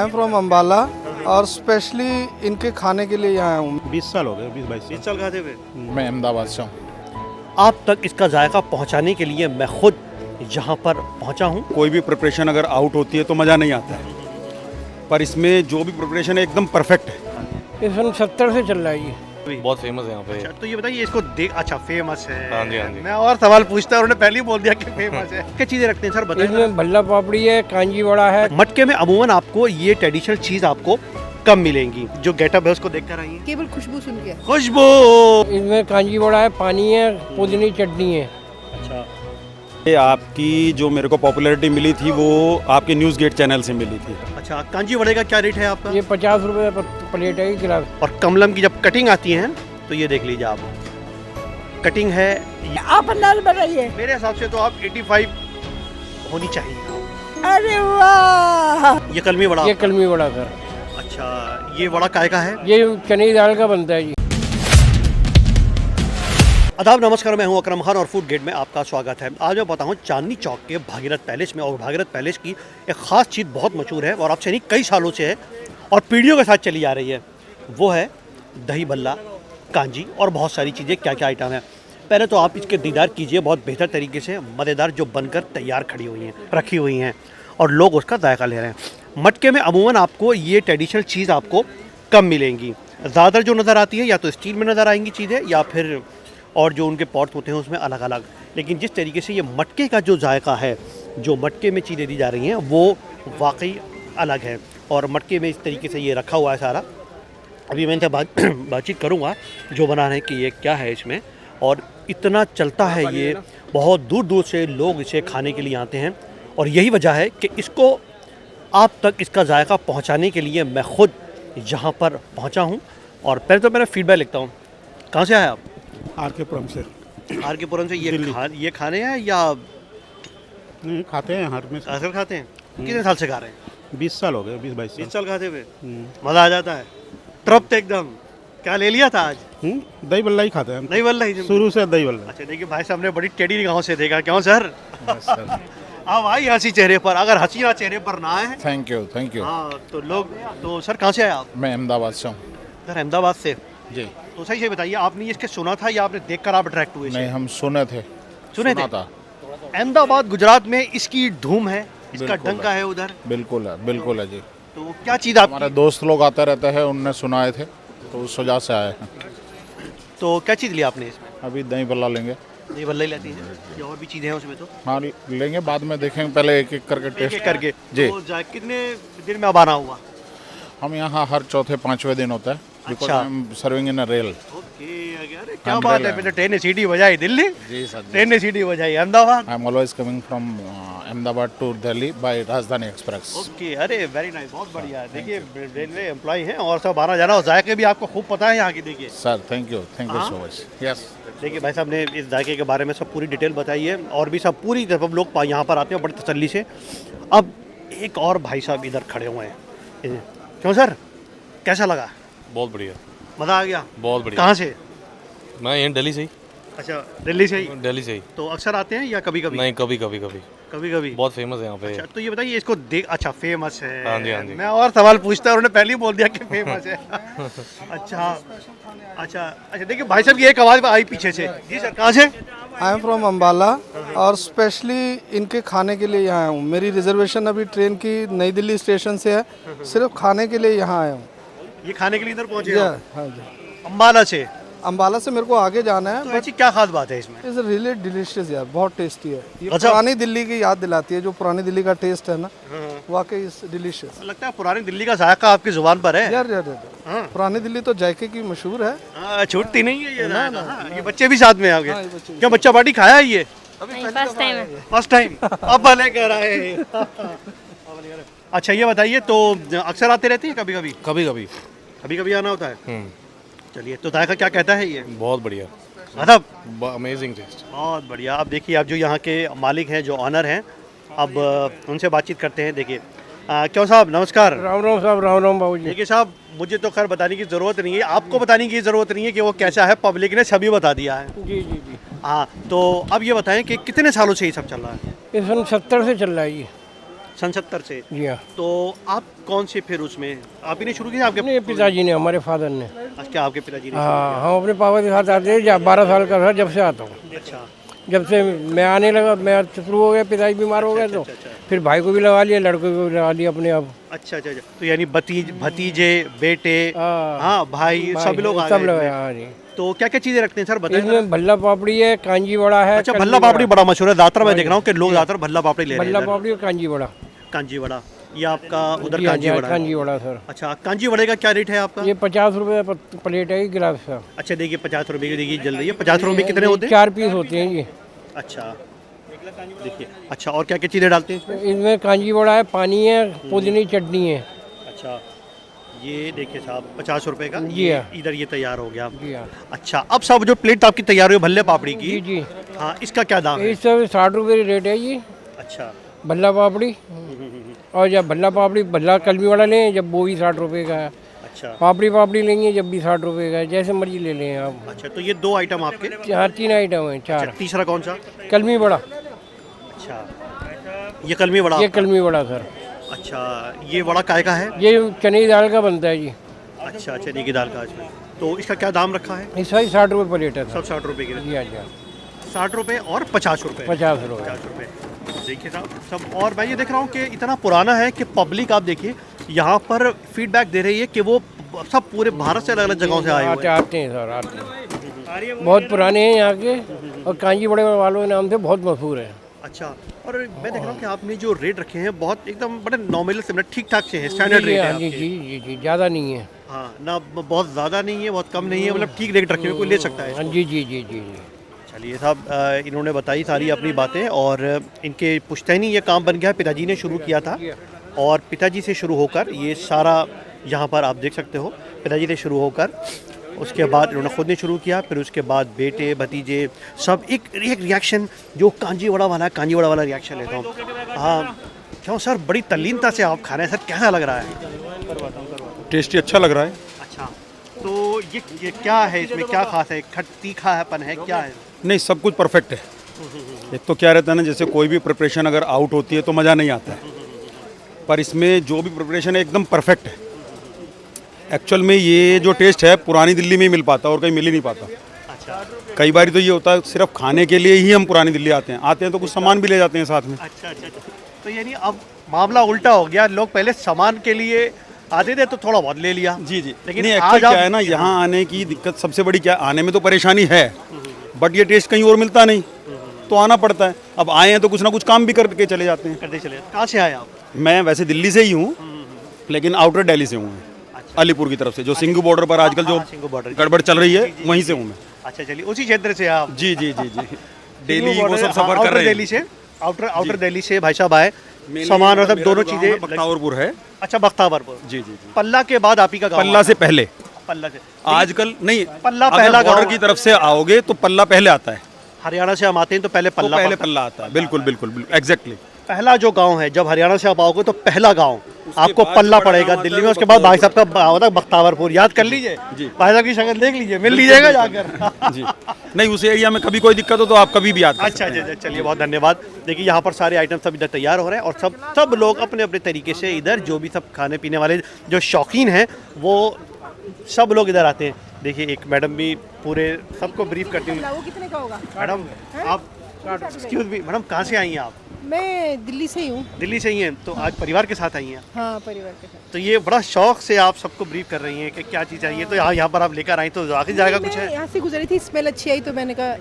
Am from Ambala और specially इनके खाने के लिए यहाँ आया हूँ। 20 साल हो गए, 20-22 20 साल खाते हुए मैं अहमदाबाद से हूँ। आप तक इसका जायका पहुंचाने के लिए मैं खुद यहाँ पर पहुँचा हूँ। कोई भी प्रिपरेशन अगर आउट होती है तो मज़ा नहीं आता है, पर इसमें जो भी प्रिपरेशन है एकदम परफेक्ट है। ये सन 70 से चल रहा है ये। बहुत फेमस है यहाँ पे। अच्छा, तो ये बताइए इसको देख, अच्छा फेमस है। हाँ जी, हाँ जी। मैं और सवाल पूछता उन्होंने पहले ही बोल दिया कि फेमस है। क्या चीजें रखते हैं सर, बताइए। इसमें भल्ला पापड़ी है, कांजी वड़ा है। मटके में अमूमन आपको ये ट्रेडिशनल चीज आपको कम मिलेंगी। जो गेटअप है उसको देख कर आइए। केवल खुशबू सुन के। खुशबू। इसमें कांजी वड़ा है, पानी है, पुदीनी चटनी है। अच्छा, ये आपकी जो मेरे को पॉपुलैरिटी मिली थी वो आपके न्यूज़ गेट चैनल से मिली थी। अच्छा, कांजी वड़े का क्या रेट है आपका? ये 50 रुपए प्लेट है गिलास। और कमलम की जब कटिंग आती है तो ये देख लीजिए आप, कटिंग है। आप अंदाज बनाइए। मेरे हिसाब से तो आप 85 होनी चाहिए। अरे वाह। ये कलमी वड़ा। ये कलमी वड़ा सर। अच्छा, ये वड़ा काय का है? ये चने की दाल का बनता है जी। आदाब, नमस्कार, मैं हूं अकरम खान और फूड गेट में आपका स्वागत है। आज मैं बताऊं चांदनी चौक के भागीरथ पैलेस में, और भागीरथ पैलेस की एक ख़ास चीज़ बहुत मशहूर है और आपसे नहीं कई सालों से है और पीढ़ियों के साथ चली आ रही है। वो है दही भल्ला, कांजी और बहुत सारी चीज़ें। क्या क्या आइटम है, पहले तो आप इसके दीदार कीजिए। बहुत बेहतर तरीके से मज़ेदार जो बनकर तैयार खड़ी हुई हैं, रखी हुई हैं और लोग उसका जायका ले रहे हैं। मटके में अमूमन आपको ये ट्रेडिशनल चीज़ आपको कम मिलेंगी। ज़्यादातर जो नज़र आती है या तो स्टील में नज़र आएंगी चीज़ें, या फिर और जो उनके पॉट होते हैं उसमें अलग अलग। लेकिन जिस तरीके से ये मटके का जो जायका है, जो मटके में चीज़ें दी जा रही हैं, वो वाकई अलग है। और मटके में इस तरीके से ये रखा हुआ है सारा। अभी मैं इनसे बातचीत करूँगा जो बना रहे हैं कि ये क्या है इसमें। और इतना चलता है ये, बहुत दूर दूर से लोग इसे खाने के लिए आते हैं। और यही वजह है कि इसको आप तक इसका जायका पहुँचाने के लिए मैं खुद यहाँ पर पहुँचा हूँ। और पहले तो मेरा फीडबैक लिखता हूँ। कहाँ से आए आप? आर के पुरम से। आर के पुरम से। दिल्ली। ये खाने हैं या नहीं, खाते हैं हर में। अक्सर खाते हैं? कितने साल से खा रहे हैं? 20 साल हो गए, 20-22 20 साल। साल खाते हुए मज़ा आ जाता है, तृप्त एकदम। क्या ले लिया था आज? दही बल्ला ही खाते हैं हम। नहीं बल्ला ही शुरू से दही बल्ला। अच्छा, देखिए भाई साहब ने बड़ी टेढ़ी निगाहों से देखा। क्यों सर? बस सर। अब आई हंसी चेहरे पर, अगर हंसी ना चेहरे पर ना आए थैंक यू। हाँ तो लोग तो सर कहाँ से आए आप? मैं अहमदाबाद से हूँ सर अहमदाबाद से। जी। तो सही से बताइए, आपने इसके सुना था या आपने देखकर आप अट्रैक्ट हुए? नहीं, हम सुने थे। सुने थे? सुना था। अहमदाबाद गुजरात में इसकी धूम है, इसका बिल्कुल डंका है उधर। बिल्कुल है जी। तो क्या चीज़ आप, हमारे दोस्त लोग आते रहते हैं, उनने सुनाए थे तो उस वजह से आए हैं। तो क्या चीज़ लिया आपने इसमें? अभी दही बल्ला लेंगे। ये बल्ला ही लेती है या और भी चीज़ें हैं उसमें? तो हाँ लेंगे, बाद में देखेंगे, पहले एक एक करके एक टेस्ट एक करके जी। तो कितने दिन में अब आना हुआ? हम यहाँ हर चौथे पांचवें दिन होता है। बिकॉज अच्छा। I am serving in a rail. Okay, अरे क्या हम बात रेल है। हैं। फिर तो ट्रेन ने सीटी बजाई दिल्ली, जी सर। ट्रेन ने सीटी बजाई Ahmedabad. I am always coming from Ahmedabad to Delhi by Rajdhani Express. Okay, अरे वेरी नाइस, बहुत बढ़िया है। देखिए रेलवे एम्प्लॉय हैं और सब आना जाना और जायके भी आपको खूब पता है यहाँ की। देखिए सर थैंक यू हाँ? So much. यस। देखिए भाई साहब ने इस जायके के बारे में सब पूरी डिटेल बताई है और भी सब पूरी, जब लोग यहाँ पर आते हैं बड़ी तसल्ली से। अब एक और भाई साहब इधर खड़े हुए हैं। क्यों सर, कैसा लगा? बहुत बढ़िया, मज़ा आ गया? बहुत बढ़िया। कहाँ से? मैं यहाँ दिल्ली से ही। अच्छा, दिल्ली से ही। दिल्ली से ही। तो अक्सर आते हैं या कभी कभी? नहीं, कभी कभी कभी कभी कभी। बहुत फेमस है यहाँ पे। अच्छा, तो ये बताइए इसको देख, अच्छा फेमस है। हाँ जी, हाँ जी। मैं और सवाल पूछता उन्होंने पहले ही बोल दिया कि फेमस है। अच्छा, देखिए भाई साहब की एक आवाज़ आई पीछे से। जी सर, कहाँ से? आई एम फ्रॉम अम्बाला और स्पेशली इनके खाने के लिए यहाँ आया हूँ। मेरी रिजर्वेशन अभी ट्रेन की नई दिल्ली स्टेशन से है, सिर्फ खाने के लिए यहाँ आया हूँ। ये खाने के लिए इधर पहुँचे जी आप? हाँ जी। अम्बाला से। अम्बाला से मेरे को आगे जाना है, तो बट ऐसी क्या खास बात है इसमें? इज़ रियली डिलीशियस यार, बहुत टेस्टी है ये। अच्छा। पुरानी दिल्ली की याद दिलाती है, जो पुरानी दिल्ली का टेस्ट है ना, वाकई इज डिलीशियस। लगता है पुरानी दिल्ली का जायका आपकी जुबान पर है। यार हाँ। पुरानी दिल्ली तो जायके की मशहूर है। छूटती नहीं है ये जायका। हाँ, ये बच्चे भी साथ में आ हाँ, गए। ये बच्चे भी। क्या बच्चा पार्टी खाया है ये? फर्स्ट टाइम है। First time? अब भले कह रहा है। अच्छा, ये बताइए तो अक्सर आते रहते हैं? कभी कभी कभी कभी। कभी कभी आना होता है। चलिए, तो जायका क्या कहता है ये? बहुत बढ़िया, मतलब अमेजिंग टेस्ट। बहुत बढ़िया। अब देखिए, आप जो यहाँ के मालिक हैं, जो ऑनर हैं, अब उनसे बातचीत करते हैं। देखिए क्यों साहब, नमस्कार। राम राम साहब, राम राम बाबू जी। देखिए साहब, मुझे तो खैर बताने की ज़रूरत नहीं है, आपको बताने की ज़रूरत नहीं है कि वो कैसा है, पब्लिक ने सभी बता दिया है। जी जी जी। हाँ, तो अब ये बताएं कि कितने सालों से ये सब चल रहा है? ये सन 70 से चल रहा है ये। सन 70 से। जी हाँ। तो आप कौन से फिर उसमें आप ही ने शुरू किया आपके अपने पिताजी ने, हमारे फादर ने। क्या आपके पिताजी ने? हाँ, हम अपने पापा के साथ आते हैं, 12 साल का था जब से आता हूँ। अच्छा जब से मैं आने लगा, मैं शुरू हो गया, पिताजी बीमार हो गए तो फिर भाई को भी लगा लिया, लड़कों को भी लगा लिया अपने आप। अच्छा अच्छा अच्छा। तो यानी भतीजे बेटे, हाँ, हाँ भाई सब लोग आ सब गए लोग। इसमें। हाँ जी। तो क्या क्या चीजें रखते हैं सर बताइए? इसमें भल्ला पापड़ी है, कांजी बड़ा है। अच्छा, कलमी भल्ला पापड़ी बड़ा। बड़ा मशहूर है ज़्यादातर। मैं देख रहा हूँ कि लोग ज़्यादातर भल्ला पापड़ी ले रहे हैं भल्ला इधर। पापड़ी और कांजी बड़ा। कांजी वड़ा, ये आपका उधर जी हाँ, कांजी वड़ा है। कांजी बड़ा सर। अच्छा, कांजी वड़े का क्या रेट है आपका? ये 50 रुपये प्लेट है गिलास का। अच्छा देखिए 50 रुपए की, देखिए जल्दी, 50 रुपए में कितने होते हैं? 4 पीस होते हैं ये। अच्छा देखिए। अच्छा, और क्या क्या चीज़ें डालते हैं इसमें? इसमें कांजी बड़ा है, पानी है, पुदीने की चटनी है। अच्छा, ये देखिए साहब 50 रुपए का। जी हाँ। इधर ये तैयार हो गया। जी हाँ। अच्छा, अब सब जो प्लेट आपकी तैयार हुई भल्ले पापड़ी जी की, जी। हाँ, इसका क्या दाम है? इस सब 60 रुपये रेट है ये अच्छा भल्ला पापड़ी। और जब भल्ला पापड़ी, भल्ला कलमी वाला लें जब वो भी 60 रुपये का है। अच्छा पापड़ी लेंगे जब भी 60 रुपये का है, जैसे मर्जी ले लें आप। अच्छा। तो ये दो आइटम आपके। 3 आइटम हैं, 4। तीसरा कौन सा? कलमी बड़ा। अच्छा, ये कलमी वड़ा ये आपका। कलमी बड़ा सर। अच्छा, ये वड़ा काय का है? ये चने की दाल का बनता है जी। अच्छा, चने की दाल का इसमें। तो इसका क्या दाम रखा है? इसका ही 60 रुपये प्लेट है सब सर। 60 रुपए के। जी हाँ जी हाँ। 60 रुपए और 50 रुपए। 50 रुपये। 50 रुपए। देखिए साहब सब। और मैं ये देख रहा हूँ कि इतना पुराना है कि पब्लिक, आप देखिए यहाँ पर फीडबैक दे रही है कि वो सब पूरे भारत से अलग अलग जगहों से आए हुए हैं। आते हैं सर, आते हैं। बहुत पुराने हैं यहाँ के, और कांजी बड़े वालों के नाम से बहुत मशहूर है। अच्छा, और मैं देख रहा हूँ कि आपने जो रेट रखे हैं बहुत एकदम बड़े नॉमिनल से, मतलब ठीक ठाक से हैं, स्टैंडर्ड रेट है जी आपके। जी जी जी, ज़्यादा नहीं है। हाँ, ना बहुत ज़्यादा नहीं है, बहुत कम नहीं है, मतलब ठीक रेट रखे हुए, कोई ले सकता है हाँ इसको। जी जी जी जी जी। चलिए साहब, इन्होंने बताई सारी अपनी बातें, और इनके पुश्तैनी ये काम बन गया है, पिताजी ने शुरू किया था, और पिताजी से शुरू होकर ये सारा यहाँ पर आप देख सकते हो, पिताजी से शुरू होकर उसके बाद इन्होंने खुद ने शुरू किया, फिर उसके बाद बेटे भतीजे सब एक रिएक्शन जो कांजी वड़ा वाला रिएक्शन लेता हूँ। हाँ क्यों सर, बड़ी तल्लीनता से आप खा रहे हैं सर, कैसा लग रहा है? टेस्टी अच्छा लग रहा है। अच्छा, तो ये क्या है, इसमें क्या खास है? तीखा हैपन है, क्या है? नहीं, सब कुछ परफेक्ट है। एक तो क्या रहता है ना, जैसे कोई भी प्रिपरेशन अगर आउट होती है तो मज़ा नहीं आता है, पर इसमें जो भी प्रिपरेशन है एकदम परफेक्ट है। एक्चुअल में ये जो टेस्ट है पुरानी दिल्ली में ही मिल पाता और कहीं मिल ही नहीं पाता। अच्छा कई बार तो ये होता है सिर्फ खाने के लिए ही हम पुरानी दिल्ली आते हैं तो कुछ सामान भी ले जाते हैं साथ में। अच्छा अच्छा अच्छा। तो यानी अब मामला उल्टा हो गया, लोग पहले सामान के लिए आते थे तो थोड़ा बहुत ले लिया। जी जी। लेकिन नहीं, आज एक्चुअल क्या आप- है ना, यहाँ आने की दिक्कत सबसे बड़ी क्या, आने में तो परेशानी है बट ये टेस्ट कहीं और मिलता नहीं, तो आना पड़ता है। अब आए हैं तो कुछ ना कुछ काम भी करके चले जाते हैं। करते चले। कहाँ से आए आप? मैं वैसे दिल्ली से ही हूँ, लेकिन आउटर दिल्ली से हूँ मैं, अलीपुर की तरफ से, जो सिंघू बॉर्डर पर आजकल जो सिंघू बॉर्डर। गड़बड़ चल रही है वहीं से हूँ मैं। अच्छा चलिए, उसी क्षेत्र से आप? जी जी जी जी। डेली वो सब सफर कर रहे हैं। दिल्ली से, आउटर दिल्ली से भाई साहब आए, सामान और सब दोनों चीजें। बख्तावरपुर है। अच्छा, बख्तावरपुर। जी जी जी। पल्ला के बाद आप ही का गाँव पल्ला आता से है? पहले, पल्ला से आजकल नहीं, पल्ला अगर पहला बॉर्डर गाँव की तरफ से आओगे तो पल्ला पहले आता है। हरियाणा से हम आते हैं तो पहले तो पल्ला पहले पल्ला आता है। बिल्कुल बिल्कुल बिल्कुल एग्जैक्टली। पहला जो गांव है, जब हरियाणा से आप आओगे तो पहला गांव आपको बाद पल्ला जो बड़ा पड़ेगा गाँव दिल्ली आता में। है, उसके वो बाद भाई साहब का होता है बख्तावरपुर, याद कर लीजिए। जी। भाई साहब की शक्ल देख लीजिए, मिल लीजिएगा जाकर। जी। नहीं, उस एरिया में कभी कोई दिक्कत हो तो आप कभी भी आते हैं। अच्छा अच्छा, चलिए बहुत धन्यवाद। देखिए यहाँ पर सारे आइटम सब इधर तैयार हो रहे हैं, और सब लोग अपने अपने तरीके से इधर, जो भी सब खाने पीने वाले जो शौकीन हैं वो सब लोग इधर आते हैं। देखिए एक मैडम भी पूरे सबको ब्रीफ करती हुई। वो कितने का होगा? मैडम आप, एक्सक्यूज मी मैडम, कहाँ से आई हैं आप? मैं दिल्ली से ही हूँ। दिल्ली से ही हैं, तो आज परिवार के साथ आई हैं। हाँ, परिवार के साथ। तो ये बड़ा शौक से आप सबको ब्रीफ कर रही हैं कि क्या चीज़ चाहिए, तो यहाँ पर आप लेकर आई तो आखिर जाएगा कुछ मैं है? यहाँ से गुजरी थी, स्मेल अच्छी आई तो मैंने कहा।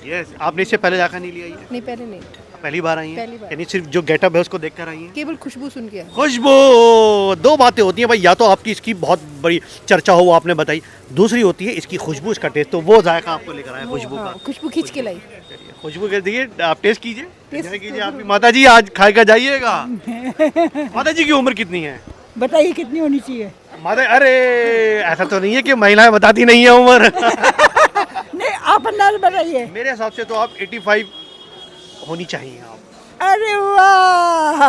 यस, आपने इससे पहले जाकर नहीं लिया ये? नहीं, पहले नहीं, पहली बार आई हैं? पहली बार। यानी सिर्फ जो गेटअप है उसको देख कर आई हैं? केवल खुशबू सुन के आई। खुशबू, दो बातें होती हैं भाई, या तो आपकी इसकी बहुत बड़ी चर्चा हो वो आपने बताई, दूसरी होती है इसकी खुशबू, इसका टेस्ट, तो वो जायका आपको लेकर आया खुशबू हाँ, का। खुशबू खींच के लाई। चलिए, खुशबू कर दिए, आप टेस्ट कीजिए, टेस्ट एंजॉय कीजिए। आपकी माता जी आज खाएगा जाइएगा। माता जी की उम्र कितनी है? बताइए कितनी होनी चाहिए? माता, अरे ऐसा तो नहीं है कि महिलाएं बताती नहीं है उम्र। नहीं, आप अंदाज बताइए। मेरे हिसाब से तो आप 85 होनी चाहिए आप। अरे वाह,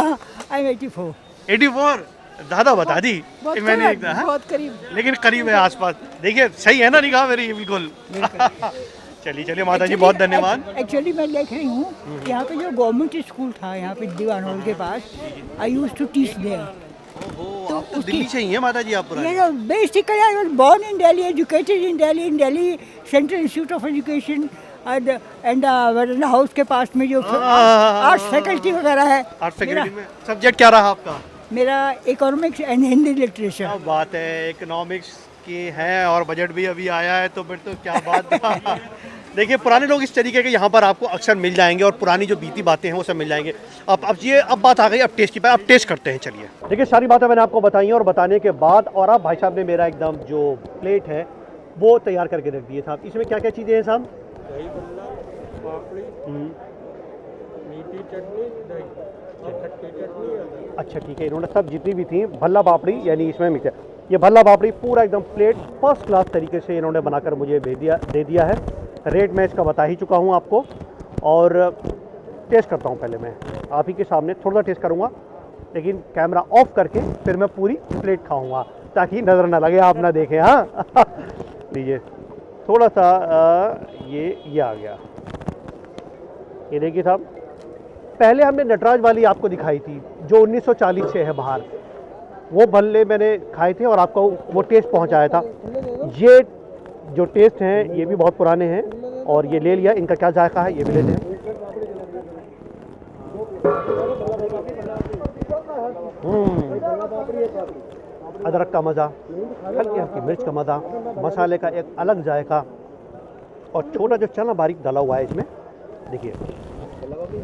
आई एम 84। 84 ज़्यादा बता दी बहुत मैंने करीब, हाँ? बहुत करीब। लेकिन करीब है आसपास। देखिए सही है ना निगाह मेरी, बिल्कुल। चलिए चलिए माता जी, बहुत धन्यवाद। एक्चुअली मैं देख रही हूँ कि यहाँ पे जो गवर्नमेंट स्कूल था यहाँ पे दीवान हॉल के पास, आई यूज टू टीच देयर। तो आप तो दिल्ली से ही हैं माता जी, आप पुराने? You know, basically I was born in Delhi, educated in Delhi Central Institute of Education and वरना हाउस के पास में जो आर्ट्स फैकल्टी वगैरह है। आर्ट फैकल्टी में सब्जेक्ट क्या रहा आपका? मेरा इकोनॉमिक्स एंड हिंदी क्या लिटरेचर। बात है, इकोनॉमिक्स की है और बजट भी अभी आया है, तो फिर तो क्या बात। देखिए पुराने लोग इस तरीके के यहाँ पर आपको अक्सर मिल जाएंगे और पुरानी जो बीती बातें हैं वो सब मिल जाएंगे। अब बात आ गई अब टेस्ट की, अब टेस्ट करते हैं। चलिए देखिए, सारी बातें मैंने आपको बताई हैं और बताने के बाद और अब भाई साहब ने मेरा एकदम जो प्लेट है वो तैयार करके रख दिए साहब। इसमें क्या क्या चीज़ें हैं साहब? अच्छा ठीक है, इन्होंने सब जितनी भी थी भल्ला पापड़ी यानी इसमें मिक्स है। ये भल्ला पापड़ी पूरा एकदम प्लेट फर्स्ट क्लास तरीके से इन्होंने बनाकर मुझे दे दिया है। रेट मैं इसका बता ही चुका हूँ आपको और टेस्ट करता हूँ। पहले मैं आप ही के सामने थोड़ा सा टेस्ट करूँगा, लेकिन कैमरा ऑफ करके फिर मैं पूरी प्लेट खाऊँगा ताकि नज़र ना लगे, आप ना देखें। हाँ लीजिए थोड़ा सा ये आ गया। ये देखिए साहब, पहले हमने नटराज वाली आपको दिखाई थी जो 1940 से है बाहर, वो भल्ले मैंने खाए थे और आपको वो टेस्ट पहुंचाया था। ये जो टेस्ट हैं ये भी बहुत पुराने हैं और ये ले लिया। इनका क्या जायका है ये भी लेते हैं। अदरक का मज़ा, हल्की हल्की मिर्च का मज़ा, मसाले का एक अलग जायका और छोटा जो चना बारीक डाला हुआ है इसमें। देखिए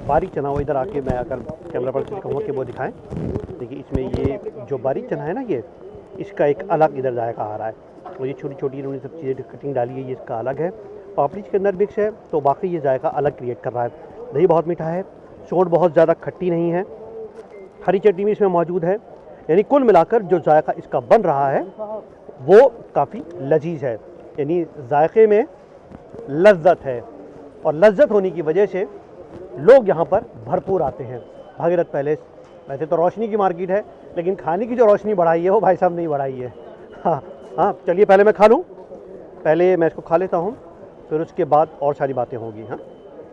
बारीक चना हुआ, इधर आके मैं अगर कैमरा पर कहूँगा कि वो दिखाएं। देखिए इसमें ये जो बारीक चना है ना, ये इसका एक अलग इधर जायका आ रहा है और ये छोटी छोटी इन्होंने सब चीज़ें कटिंग डाली है, ये इसका अलग है। पापड़ी के अंदर मिक्स है तो बाकी ये जायका अलग क्रिएट कर रहा है। दही बहुत मीठा है, सोंठ बहुत ज़्यादा खट्टी नहीं है, हरी चटनी भी इसमें मौजूद है। यानी कुल मिलाकर जो जायका इसका बन रहा है वो काफ़ी लजीज है, यानी जायके में लज्जत है और लज्जत होने की वजह से लोग यहाँ पर भरपूर आते हैं। भागीरथ पैलेस वैसे तो रोशनी की मार्केट है, लेकिन खाने की जो रोशनी बढ़ाई है वो भाई साहब नहीं बढ़ाई है। हाँ चलिए पहले मैं खा लूँ, पहले मैं इसको खा लेता हूँ, फिर उसके बाद और सारी बातें होंगी। हाँ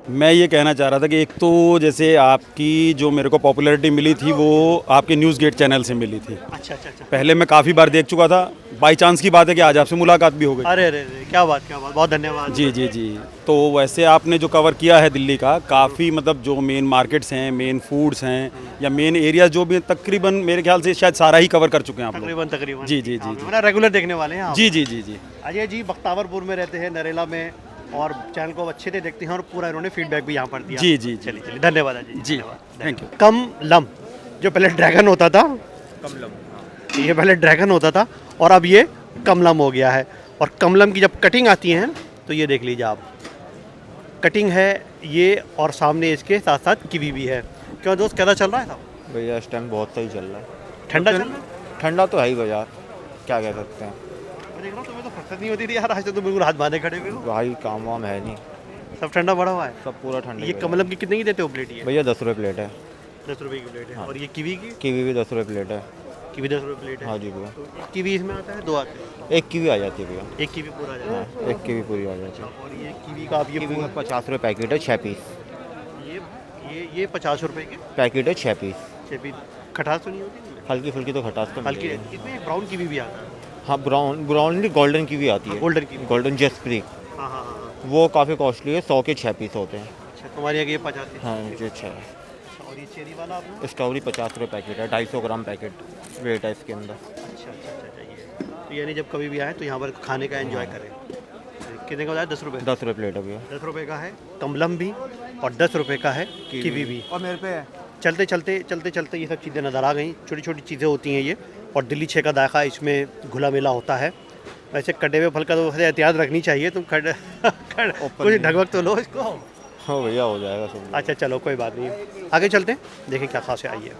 मैं ये कहना चाह रहा था कि एक तो जैसे आपकी जो मेरे को पॉपुलैरिटी मिली थी वो आपके न्यूज़ गेट चैनल से मिली थी। अच्छा अच्छा अच्छा। पहले मैं काफ़ी बार देख चुका था, बाई चांस की बात है कि आज आपसे मुलाकात भी हो गई। अरे अरे क्या बात, बहुत धन्यवाद। जी जी जी। तो वैसे आपने जो कवर किया है दिल्ली का, काफ़ी मतलब जो मेन मार्केट्स हैं, मेन फूड्स हैं या मेन एरिया जो भी तकरीबन मेरे ख्याल से शायद सारा ही कवर कर चुके हैं आप लोग। तकरीबन जी जी जी जी। रेगुलर देखने वाले हैं आप? जी जी जी जी। अजय जी बख्तावरपुर में रहते हैं, नरेला में, और चैनल को अच्छे से देखते हैं और पूरा इन्होंने फीडबैक भी यहाँ पर दिया। जी जी चलिए चलिए, धन्यवाद अजय जी, थैंक यू। कमलम जो पहले ड्रैगन होता था, ये पहले ड्रैगन होता था और अब ये कमलम हो गया है। और कमलम की जब कटिंग आती है तो ये देख लीजिए आप, कटिंग है ये और सामने इसके साथ साथ कीवी भी है। क्यों दोस्त, कैसा चल रहा है साहब? भैया इस टाइम बहुत सही चल रहा है। ठंडा चल रहा है? ठंडा तो है ही बाजार, क्या कह सकते हैं। मैं देख रहा हूँ तुम्हें तो फुर्सत नहीं होती थी यार, आज तो तुम बिल्कुल हाथ बांधे खड़े हुए हो। भाई काम वाम है नहीं, सब ठंडा पड़ा हुआ है। सब पूरा ठंडा। ये कमलम की कितने की देते हो प्लेट? ये भैया 10 रुपये प्लेट है। 10 रुपए की प्लेट है। और ये कीवी की? कीवी भी 10 रुपये प्लेट है। कीवी 10 रुपए प्लेट है। हाँ जी भैया। तो एक कीवी इसमें आता है, दो आते हैं? एक कीवी आ जाती है भैया। एक कीवी पूरा आ जाता है। हाँ, एक कीवी पूरी आ जाती है। और ये कीवी का आप ये कीवी में 50 रुपये पैकेट है, 6 पीस ये 50 रुपए के पैकेट है, 6 पीस। 6 पीस। खटास तो नहीं होती इसमें? हल्की फुल्की तो खटास तो हल्की। मिलेगी। इसमें ब्राउन कीवी भी आता है। हाँ ब्राउन नहीं, गोल्डन कीवी आती है। Golden kiwi. गोल्डन जस्प्री, हाँ हाँ हाँ। वो काफ़ी कॉस्टली है, 100 के 6 पीस होते हैं। अच्छा, तुम्हारे यहाँ ये 50 है। हाँ जी 6। और ये चेरी वाला आपने? स्ट्रॉबेरी 50 रुपये पैकेट है, 250 ग्राम पैकेट वेट है इसके अंदर। अच्छा अच्छा अच्छा ये तो यानी जब कभी भी आए तो यहाँ पर खाने का एंजॉय करें। कितने का बताया? 10 रुपये। 10 रुपये प्लेट है भैया। 10 रुपये का है कमलम भी और 10 रुपये का है कीवी भी। और मेरे पे चलते चलते ये सब चीज़ें नज़र आ गई। छोटी छोटी चीज़ें होती हैं ये, और दिल्ली 6 का दायका इसमें घुला मिला होता है। वैसे कटे हुए फल का तो वैसे एहतियात रखनी चाहिए, तुम कुछ ढकवक तो लो इसको। हाँ भैया हो जाएगा सब। अच्छा चलो कोई बात नहीं, आगे चलते हैं, देखें क्या खास है। आइए।